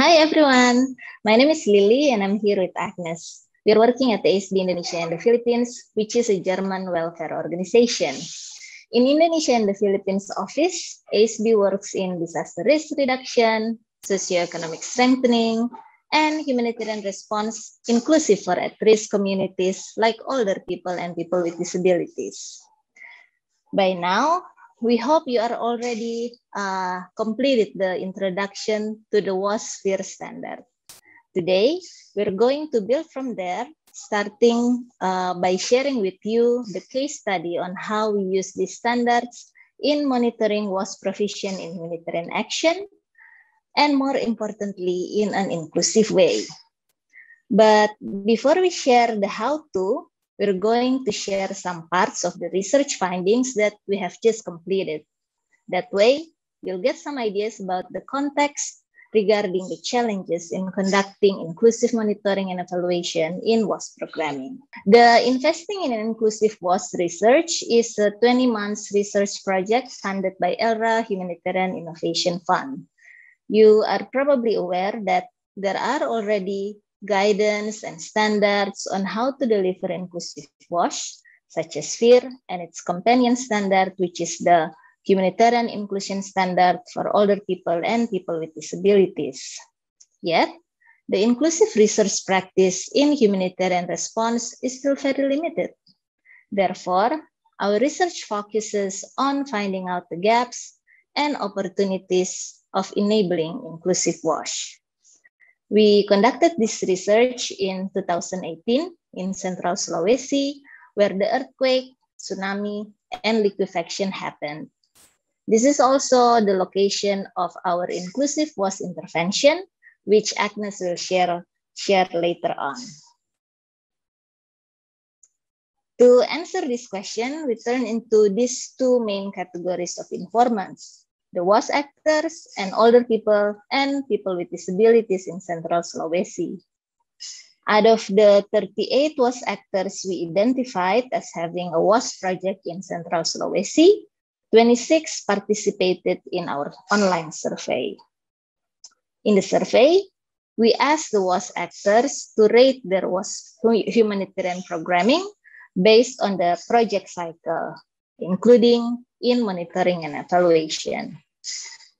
Hi everyone, my name is Lily and I'm here with Agnes. We're working at the ASB Indonesia and the Philippines, which is a German welfare organization. In Indonesia and the Philippines office, ASB works in disaster risk reduction, socioeconomic strengthening, and humanitarian response inclusive for at-risk communities like older people and people with disabilities. By now, we hope you are already completed the introduction to the WASPHERE standard. Today, we're going to build from there, starting by sharing with you the case study on how we use these standards in monitoring WASP provision in humanitarian action, and more importantly, in an inclusive way. But before we share the how-to, we're going to share some parts of the research findings that we have just completed. That way, you'll get some ideas about the context regarding the challenges in conducting inclusive monitoring and evaluation in WASP programming. The Investing in an Inclusive WASP research is a 20-month research project funded by ELRA Humanitarian Innovation Fund. You are probably aware that there are already guidance and standards on how to deliver inclusive WASH, such as PHIR and its companion standard, which is the Humanitarian Inclusion Standard for older people and people with disabilities. Yet, the inclusive research practice in humanitarian response is still very limited. Therefore, our research focuses on finding out the gaps and opportunities of enabling inclusive WASH. We conducted this research in 2018 in Central Sulawesi, where the earthquake, tsunami, and liquefaction happened. This is also the location of our inclusive WASH intervention, which Agnes will share later on. To answer this question, we turn into these two main categories of informants: the WASH actors and older people and people with disabilities in Central Sulawesi. Out of the 38 WASH actors we identified as having a WASH project in Central Sulawesi, 26 participated in our online survey. In the survey, we asked the WASH actors to rate their WASH humanitarian programming based on the project cycle, including in monitoring and evaluation.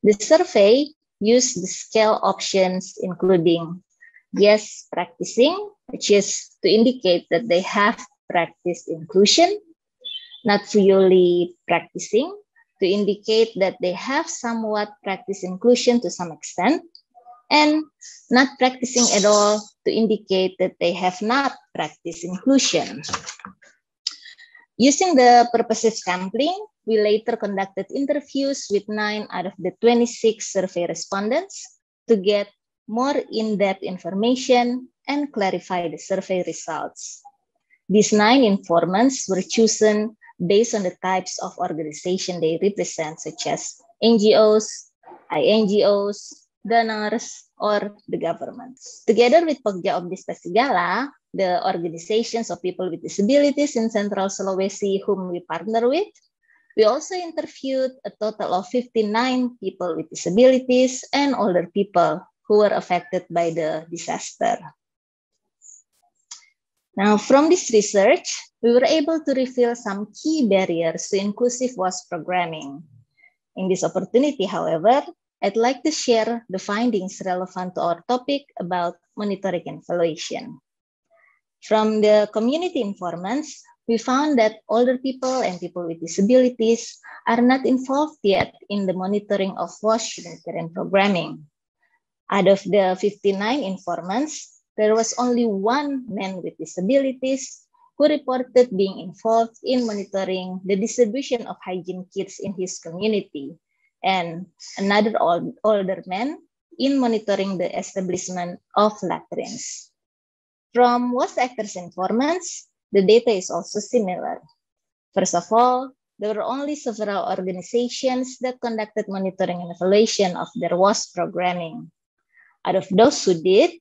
The survey used the scale options, including yes, practicing, which is to indicate that they have practiced inclusion, not fully practicing, to indicate that they have somewhat practiced inclusion to some extent, and not practicing at all to indicate that they have not practiced inclusion. Using the purposive sampling, we later conducted interviews with 9 out of the 26 survey respondents to get more in-depth information and clarify the survey results. These 9 informants were chosen based on the types of organization they represent, such as NGOs, INGOs, donors, or the governments. Together with Pokja Obdista Sigala, the organizations of people with disabilities in Central Sulawesi whom we partner with, we also interviewed a total of 59 people with disabilities and older people who were affected by the disaster. Now, from this research, we were able to reveal some key barriers to inclusive WASH programming. In this opportunity, however, I'd like to share the findings relevant to our topic about monitoring and evaluation. From the community informants, we found that older people and people with disabilities are not involved yet in the monitoring of WASH humanitarian programming. Out of the 59 informants, there was only 1 man with disabilities who reported being involved in monitoring the distribution of hygiene kits in his community, and another older man in monitoring the establishment of latrines. From WASH actors and informants, the data is also similar. First of all, there were only several organizations that conducted monitoring and evaluation of their WASH programming. Out of those who did,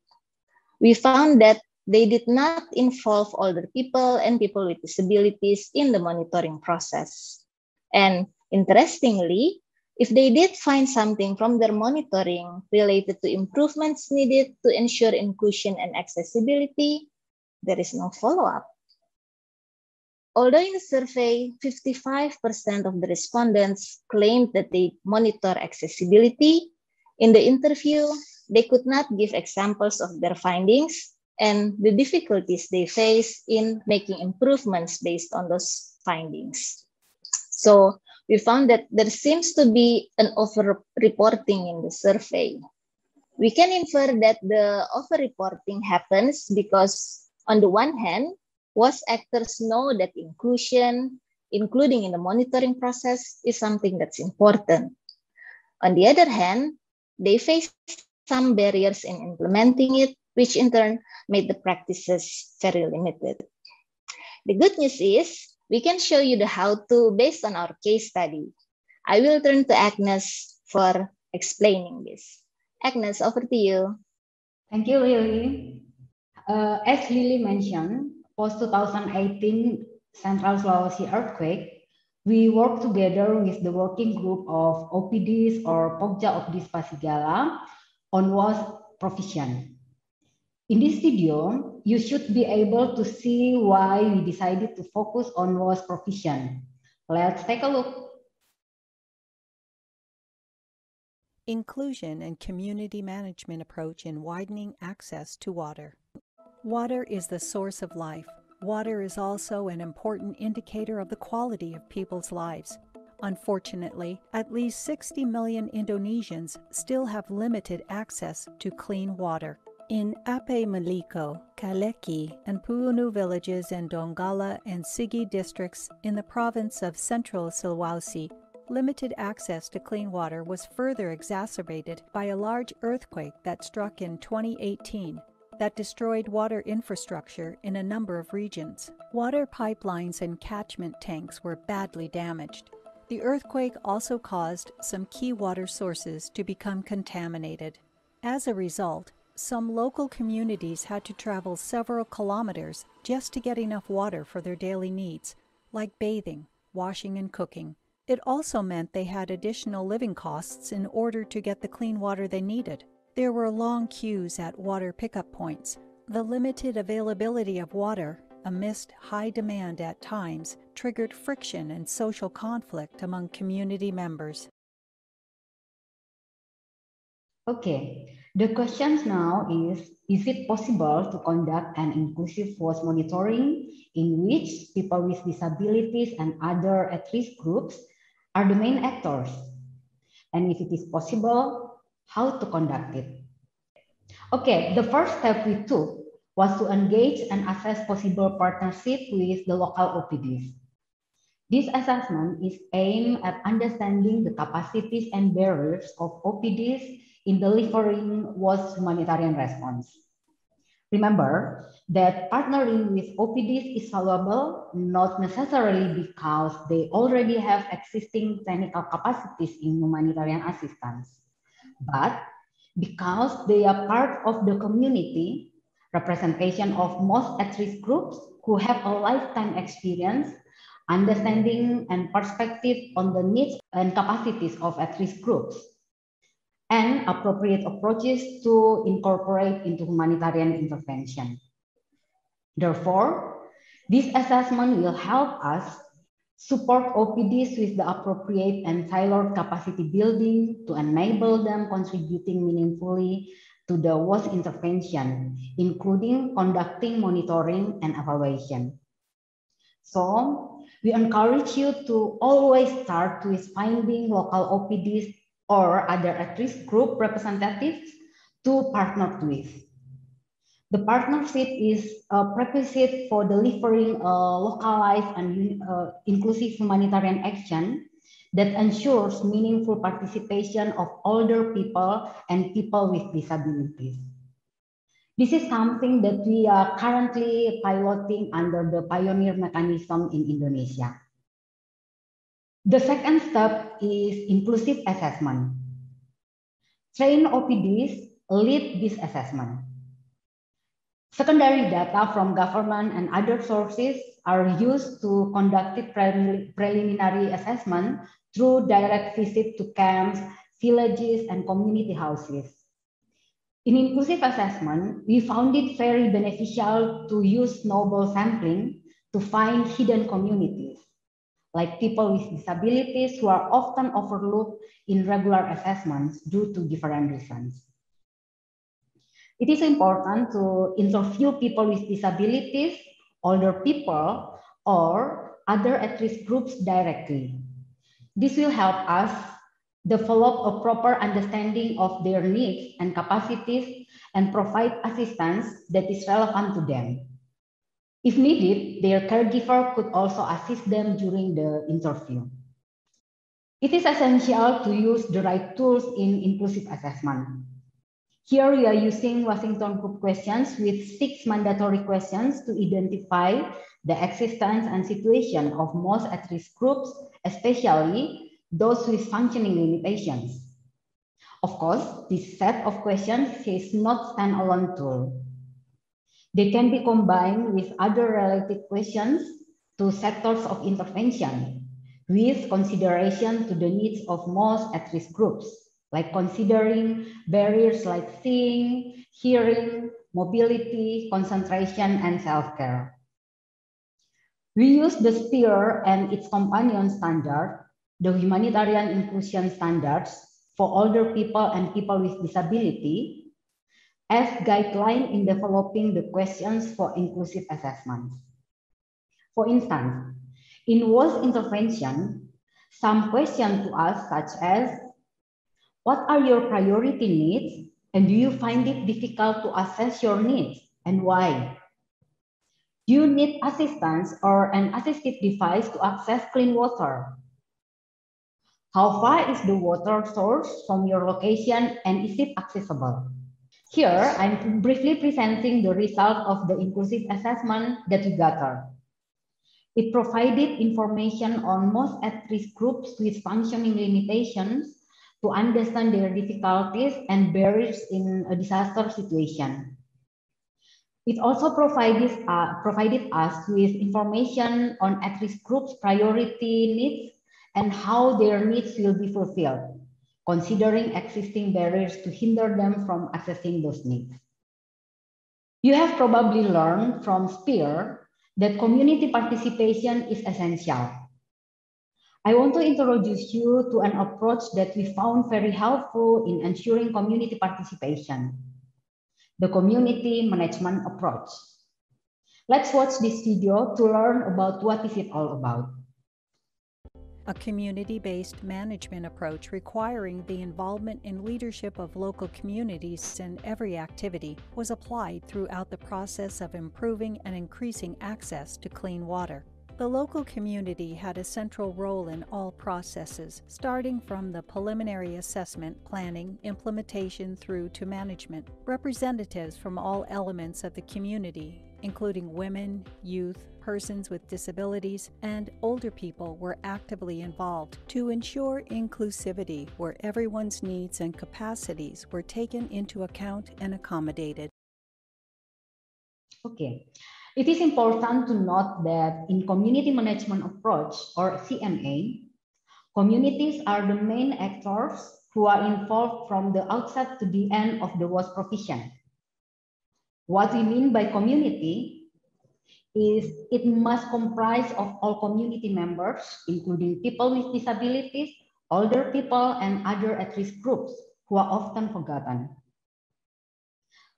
we found that they did not involve older people and people with disabilities in the monitoring process. And interestingly, If they did find something from their monitoring related to improvements needed to ensure inclusion and accessibility, there is no follow-up. Although in the survey, 55% of the respondents claimed that they monitor accessibility, in the interview, they could not give examples of their findings and the difficulties they face in making improvements based on those findings. So we found that there seems to be an over-reporting in the survey. We can infer that the over-reporting happens because, on the one hand, WAS actors know that inclusion, including in the monitoring process, is something that's important. On the other hand, they face some barriers in implementing it, which in turn made the practices very limited. The good news is, we can show you the how-to based on our case study. I will turn to Agnes for explaining this. Agnes, over to you. Thank you, Lily. As Lily mentioned, post-2018 Central Sulawesi earthquake, we worked together with the working group of OPDs or Pokja Opdis Pasigala on WAS provision. In this video, you should be able to see why we decided to focus on WAS provision. Let's take a look. Inclusion and community management approach in widening access to water. Water is the source of life. Water is also an important indicator of the quality of people's lives. Unfortunately, at least 60 million Indonesians still have limited access to clean water. In Ape Maliko, Kaleki, and Puunu villages in Donggala and Sigi districts in the province of Central Sulawesi, limited access to clean water was further exacerbated by a large earthquake that struck in 2018 that destroyed water infrastructure in a number of regions. Water pipelines and catchment tanks were badly damaged. The earthquake also caused some key water sources to become contaminated. As a result, some local communities had to travel several kilometers just to get enough water for their daily needs, like bathing, washing, and cooking. It also meant they had additional living costs in order to get the clean water they needed. There were long queues at water pickup points. The limited availability of water, amidst high demand at times, triggered friction and social conflict among community members. Okay, the question now is it possible to conduct an inclusive WAS monitoring in which people with disabilities and other at-risk groups are the main actors? And if it is possible, how to conduct it? Okay, the first step we took was to engage and assess possible partnership with the local OPDs. This assessment is aimed at understanding the capacities and barriers of OPDs in delivering WAS humanitarian response. Remember that partnering with OPDs is valuable not necessarily because they already have existing technical capacities in humanitarian assistance, but because they are part of the community, representation of most at-risk groups who have a lifetime experience, understanding and perspective on the needs and capacities of at-risk groups, and appropriate approaches to incorporate into humanitarian intervention. Therefore, this assessment will help us support OPDs with the appropriate and tailored capacity building to enable them contributing meaningfully to the WAS intervention, including conducting monitoring and evaluation. So, we encourage you to always start with finding local OPDs or other at-risk group representatives to partner with. The partnership is a prerequisite for delivering a localized and inclusive humanitarian action that ensures meaningful participation of older people and people with disabilities. This is something that we are currently piloting under the pioneer mechanism in Indonesia. The second step is inclusive assessment. Trained OPDs lead this assessment. Secondary data from government and other sources are used to conduct preliminary assessment through direct visit to camps, villages, and community houses. In inclusive assessment, we found it very beneficial to use snowball sampling to find hidden communities, like people with disabilities who are often overlooked in regular assessments due to different reasons. It is important to interview people with disabilities, older people, or other at-risk groups directly. This will help us develop a proper understanding of their needs and capacities and provide assistance that is relevant to them. If needed, their caregiver could also assist them during the interview. It is essential to use the right tools in inclusive assessment. Here we are using Washington Group questions with 6 mandatory questions to identify the existence and situation of most at-risk groups, especially those with functioning limitations. Of course, this set of questions is not standalone tool. They can be combined with other related questions to sectors of intervention with consideration to the needs of most at-risk groups, like considering barriers like seeing, hearing, mobility, concentration, and self-care. We use the SPEAR and its companion standard, the Humanitarian Inclusion Standards for older people and people with disability, as guideline in developing the questions for inclusive assessments. For instance, in WOS intervention, some questions to us such as, what are your priority needs, and do you find it difficult to assess your needs, and why? Do you need assistance or an assistive device to access clean water? How far is the water source from your location, and is it accessible? Here, I'm briefly presenting the result of the inclusive assessment that we gathered. It provided information on most at-risk groups with functioning limitations to understand their difficulties and barriers in a disaster situation. It also provided us with information on at-risk groups' priority needs and how their needs will be fulfilled, considering existing barriers to hinder them from accessing those needs. You have probably learned from SPEAR that community participation is essential. I want to introduce you to an approach that we found very helpful in ensuring community participation, the community management approach. Let's watch this video to learn about what is it all about. A community-based management approach requiring the involvement and leadership of local communities in every activity was applied throughout the process of improving and increasing access to clean water. The local community had a central role in all processes, starting from the preliminary assessment, planning, implementation through to management. Representatives from all elements of the community, including women, youth, persons with disabilities, and older people, were actively involved to ensure inclusivity where everyone's needs and capacities were taken into account and accommodated. Okay. It is important to note that in community management approach, or CMA, communities are the main actors who are involved from the outset to the end of the WOS provision. What we mean by community is it must comprise of all community members, including people with disabilities, older people, and other at-risk groups who are often forgotten.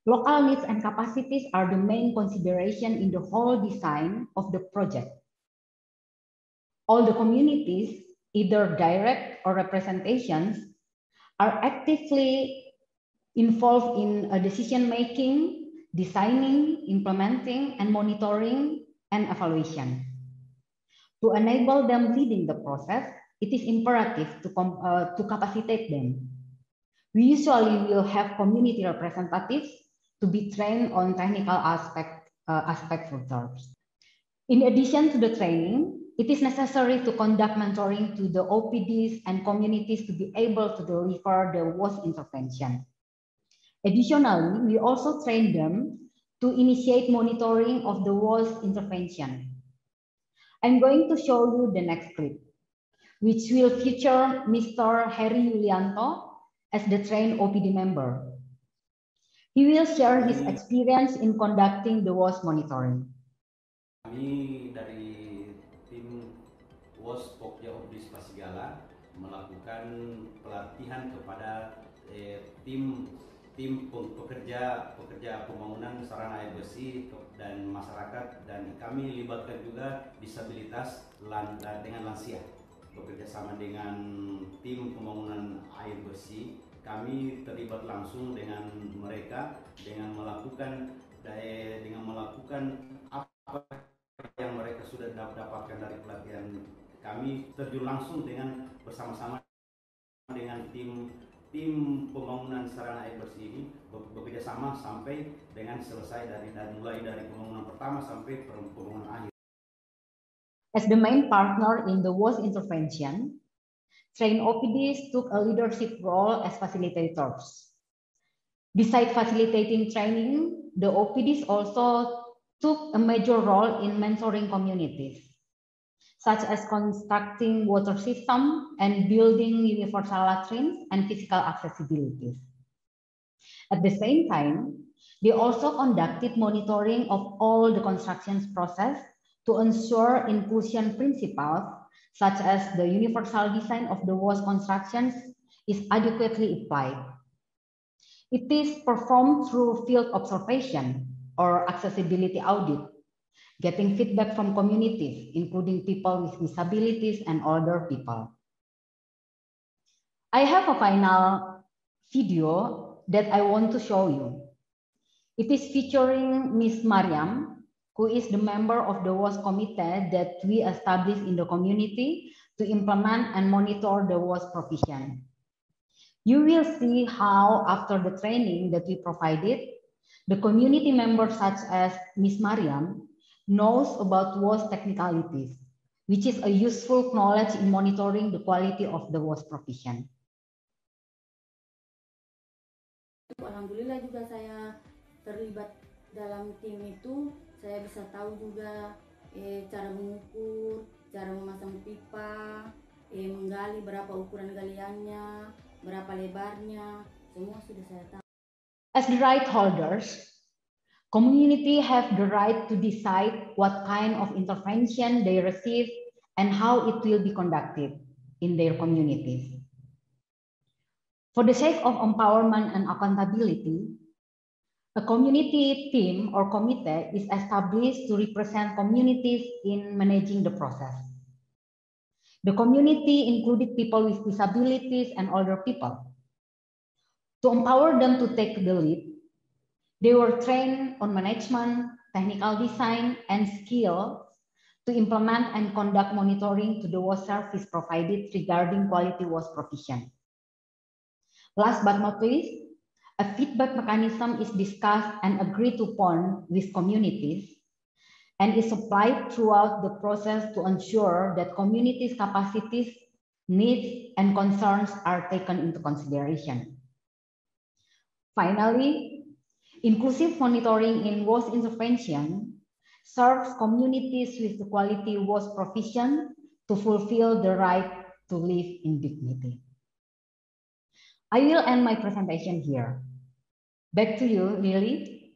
Local needs and capacities are the main consideration in the whole design of the project. All the communities, either direct or representations, are actively involved in decision-making, designing, implementing, and monitoring and evaluation. To enable them leading the process, it is imperative to capacitate them. We usually will have community representatives to be trained on technical aspects of jobs. In addition to the training, it is necessary to conduct mentoring to the OPDs and communities to be able to deliver the WOS intervention. Additionally, we also train them to initiate monitoring of the WOS intervention. I'm going to show you the next clip. which will feature Mr. Heri Yulianto as the trained OPD member. He will share his experience in conducting the WOS monitoring. Kami dari tim WOS Pokja Obdis Pasigala melakukan pelatihan kepada tim pekerja pembangunan sarana air bersih dan masyarakat, dan kami libatkan juga disabilitas dengan lansia. Bekerja sama dengan tim pembangunan air bersih, kami terlibat langsung dengan mereka dengan melakukan apa yang mereka sudah dapatkan dari pelatihan. Kami terjun langsung dengan bersama-sama dengan tim pembangunan sarana air bersih ini, bekerja sama sampai dengan selesai mulai dari pembangunan pertama sampai pembangunan akhir. As the main partner in the WOS intervention, trained OPDs took a leadership role as facilitators. Besides facilitating training, the OPDs also took a major role in mentoring communities, such as constructing water system and building universal latrines and physical accessibility. At the same time, they also conducted monitoring of all the construction process to ensure inclusion principles, such as the universal design of the WOS constructions is adequately applied. It is performed through field observation or accessibility audit, getting feedback from communities, including people with disabilities and older people. I have a final video that I want to show you. It is featuring Miss Mariam, who is the member of the WOS committee that we established in the community to implement and monitor the WOS provision. You will see how, after the training that we provided, the community members such as Miss Mariam knows about WOS technicalities, which is a useful knowledge in monitoring the quality of the WOS provision. Alhamdulillah juga saya terlibat dalam tim itu, saya bisa tahu juga cara mengukur, cara memasang pipa, menggali berapa ukuran galiannya, berapa lebarnya, semua sudah saya tahu. As the right holders, community have the right to decide what kind of intervention they receive and how it will be conducted in their communities. For the sake of empowerment and accountability, a community team or committee is established to represent communities in managing the process. The community included people with disabilities and older people. To empower them to take the lead, they were trained on management, technical design, and skills to implement and conduct monitoring to the WOS service provided regarding quality WOS provision. Last but not least, a feedback mechanism is discussed and agreed upon with communities and is applied throughout the process to ensure that communities' capacities, needs, and concerns are taken into consideration. Finally, inclusive monitoring in WOS intervention serves communities with the quality WOS provision to fulfill the right to live in dignity. I will end my presentation here. Back to you, Lily.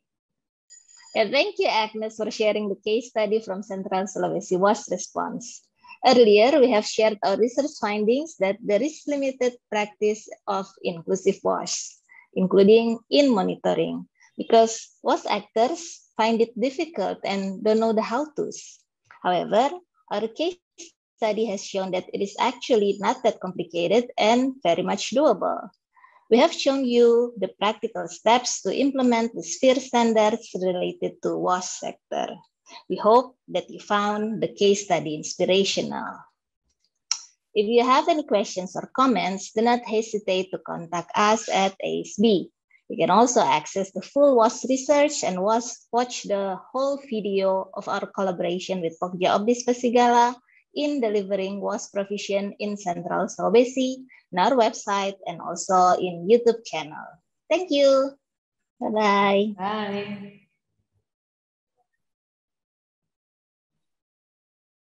Yeah, thank you, Agnes, for sharing the case study from Central Sulawesi WOS response. Earlier, we have shared our research findings that there is limited practice of inclusive WOS, including in monitoring, because WOS actors find it difficult and don't know the how-tos. However, our case study has shown that it is actually not that complicated and very much doable. We have shown you the practical steps to implement the sphere standards related to WOS sector. We hope that you found the case study inspirational. If you have any questions or comments, do not hesitate to contact us at ASB. You can also access the full WOS research and watch the whole video of our collaboration with Pokja Obdis Pasigala in delivering WOS provision in Central Sulawesi, on our website, and also in YouTube channel. Thank you. Bye-bye. Bye.